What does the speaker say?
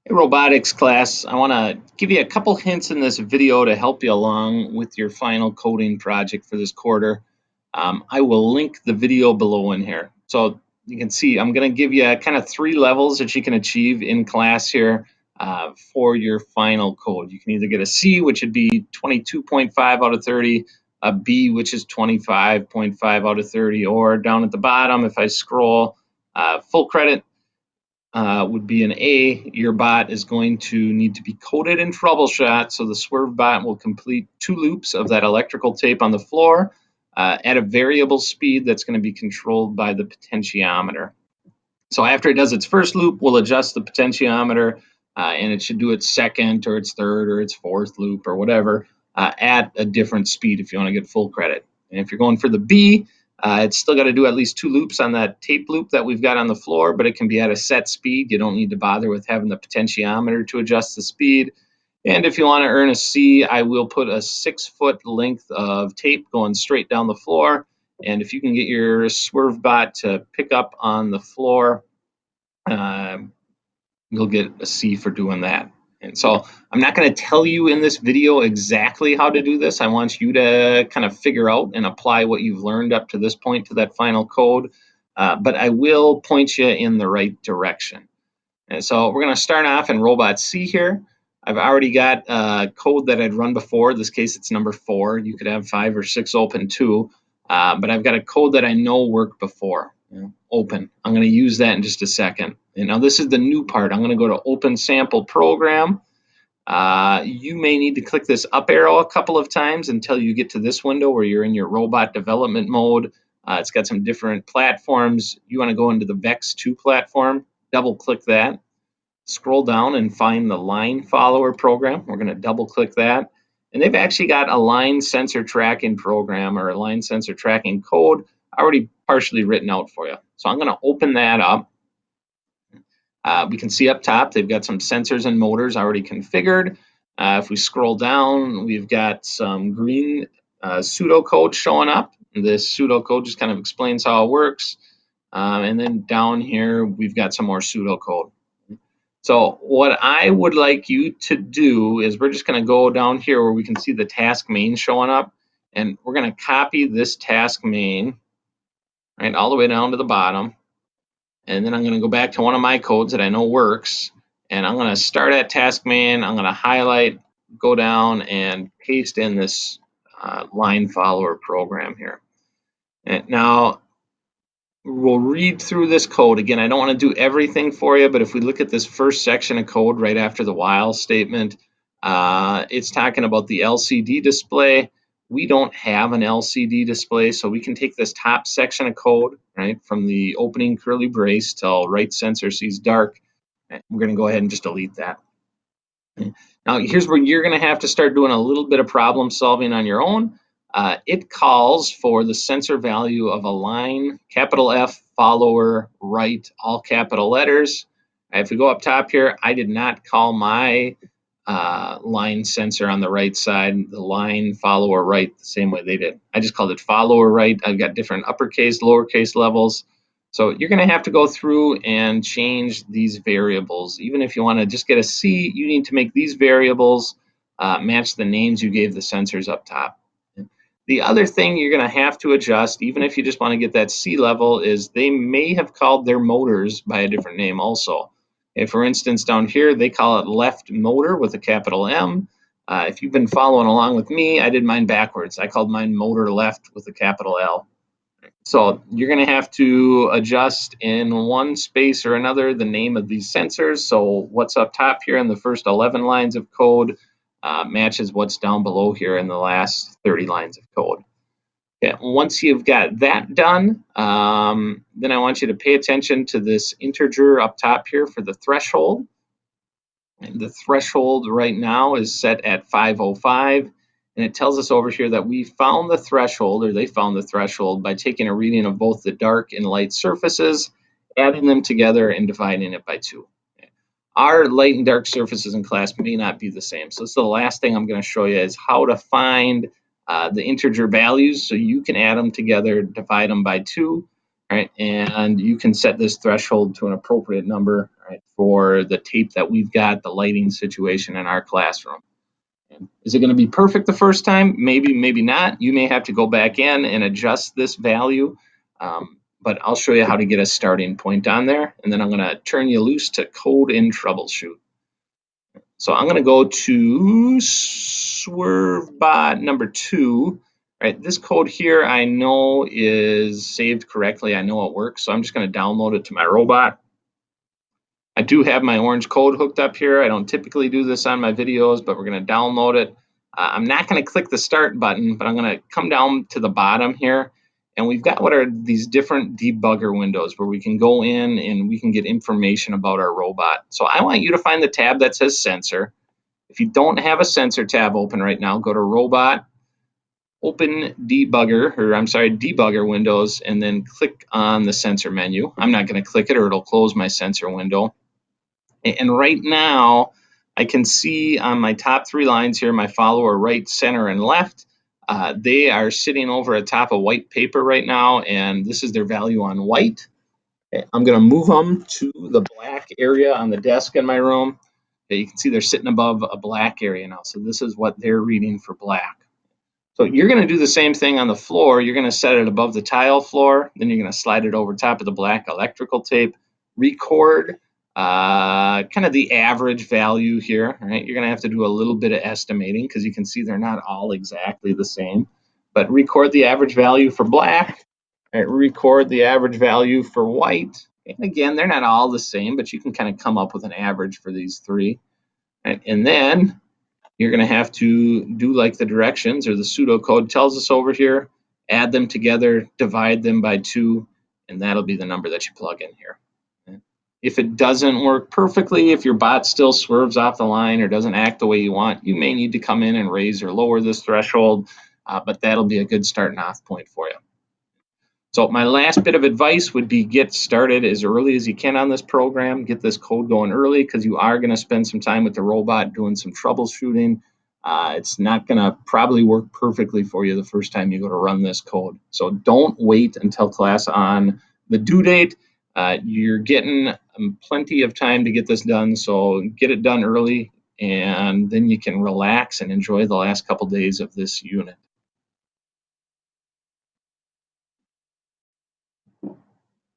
Hey, robotics class, I want to give you a couple hints in this video to help you along with your final coding project for this quarter. I will link the video below in here. So you can see I'm going to give you kind of 3 levels that you can achieve in class here for your final code. You can either get a C, which would be 22.5 out of 30, a B, which is 25.5 out of 30, or down at the bottom, if I scroll, full credit would be an A. Your bot is going to need to be coded and troubleshot, so the Swervebot will complete 2 loops of that electrical tape on the floor at a variable speed that's going to be controlled by the potentiometer. So after it does its first loop, we'll adjust the potentiometer, and it should do its second or its third or its fourth loop or whatever at a different speed if you want to get full credit. And if you're going for the B, it's still got to do at least 2 loops on that tape loop that we've got on the floor, but it can be at a set speed. You don't need to bother with having the potentiometer to adjust the speed. And if you want to earn a C, I will put a 6-foot length of tape going straight down the floor. And if you can get your Swervebot to pick up on the floor, uh, you'll get a C for doing that. And so I'm not going to tell you in this video exactly how to do this. I want you to kind of figure out and apply what you've learned up to this point to that final code. But I will point you in the right direction. And so we're going to start off in robot C here. I've already got code that I'd run before. In this case, it's number 4. You could have 5 or 6 open too. But I've got a code that I know worked before. Open. I'm going to use that in just a second. And now this is the new part. I'm going to go to Open Sample Program. You may need to click this up arrow a couple of times until you get to this window where you're in your robot development mode. It's got some different platforms. You want to go into the VEX 2 platform. Double click that. Scroll down and find the line follower program. We're going to double click that. And they've actually got a line sensor tracking program or a line sensor tracking code already partially written out for you. So I'm going to open that up. We can see up top, they've got some sensors and motors already configured. If we scroll down, we've got some green pseudocode showing up. This pseudocode just kind of explains how it works. And then down here, we've got some more pseudocode. So what I would like you to do is we're just going to go down here where we can see the task main showing up, and we're going to copy this task main right all the way down to the bottom. And then I'm going to go back to one of my codes that I know works, and I'm going to start at task main. I'm going to highlight, go down, and paste in this line follower program here. And now we'll read through this code. Again, I don't want to do everything for you, but if we look at this first section of code right after the while statement, it's talking about the LCD display. We don't have an LCD display, so we can take this top section of code, right, from the opening curly brace till right sensor sees dark. We're going to go ahead and just delete that. Now, here's where you're going to have to start doing a little bit of problem solving on your own. It calls for the sensor value of a line, capital F, follower, right, all capital letters. If we go up top here, I did not call my line sensor on the right side, the line follower right, the same way they did. I just called it follower right. I've got different uppercase, lowercase levels. So you're going to have to go through and change these variables. Even if you want to just get a C, you need to make these variables match the names you gave the sensors up top. The other thing you're going to have to adjust, even if you just want to get that C level, is they may have called their motors by a different name also. If, for instance, down here, they call it left motor with a capital M. If you've been following along with me, I did mine backwards. I called mine motor left with a capital L. So you're going to have to adjust in one space or another the name of these sensors. So what's up top here in the first 11 lines of code matches what's down below here in the last 30 lines of code. Okay, once you've got that done, then I want you to pay attention to this integer up top here for the threshold. And the threshold right now is set at 505. And it tells us over here that we found the threshold, or they found the threshold, by taking a reading of both the dark and light surfaces, adding them together, and dividing it by 2. Our light and dark surfaces in class may not be the same. So this is the last thing I'm going to show you is how to find the integer values so you can add them together, divide them by 2. right? And you can set this threshold to an appropriate number, right, for the tape that we've got, the lighting situation in our classroom. Is it going to be perfect the first time? Maybe, maybe not. You may have to go back in and adjust this value, but I'll show you how to get a starting point on there, and then I'm going to turn you loose to code and troubleshoot. So I'm going to go to Swervebot number 2. Right, this code here I know is saved correctly. I know it works, so I'm just going to download it to my robot. I do have my orange code hooked up here. I don't typically do this on my videos, but we're going to download it. I'm not going to click the start button, but I'm going to come down to the bottom here. And we've got what are these different debugger windows where we can go in and we can get information about our robot. So I want you to find the tab that says sensor. If you don't have a sensor tab open right now, go to robot, open debugger, or I'm sorry, debugger windows, and then click on the sensor menu. I'm not going to click it or it'll close my sensor window. And right now, I can see on my top 3 lines here, my follower right, center, and left, they are sitting over atop a white paper right now, and this is their value on white. Okay, I'm going to move them to the black area on the desk in my room. Okay, you can see they're sitting above a black area now, so this is what they're reading for black. So you're going to do the same thing on the floor. You're going to set it above the tile floor. Then you're going to slide it over top of the black electrical tape. Record kind of the average value here. Right? You're going to have to do a little bit of estimating because you can see they're not all exactly the same. But record the average value for black. Right? Record the average value for white. And again, they're not all the same, but you can kind of come up with an average for these 3. Right? And then you're going to have to do like the directions or the pseudocode tells us over here, add them together, divide them by 2, and that'll be the number that you plug in here. If it doesn't work perfectly, if your bot still swerves off the line or doesn't act the way you want, you may need to come in and raise or lower this threshold, but that'll be a good starting off point for you. So my last bit of advice would be get started as early as you can on this program. Get this code going early because you are going to spend some time with the robot doing some troubleshooting. It's not going to probably work perfectly for you the first time you go to run this code. So don't wait until class on the due date. You're getting plenty of time to get this done, so get it done early, and then you can relax and enjoy the last couple days of this unit.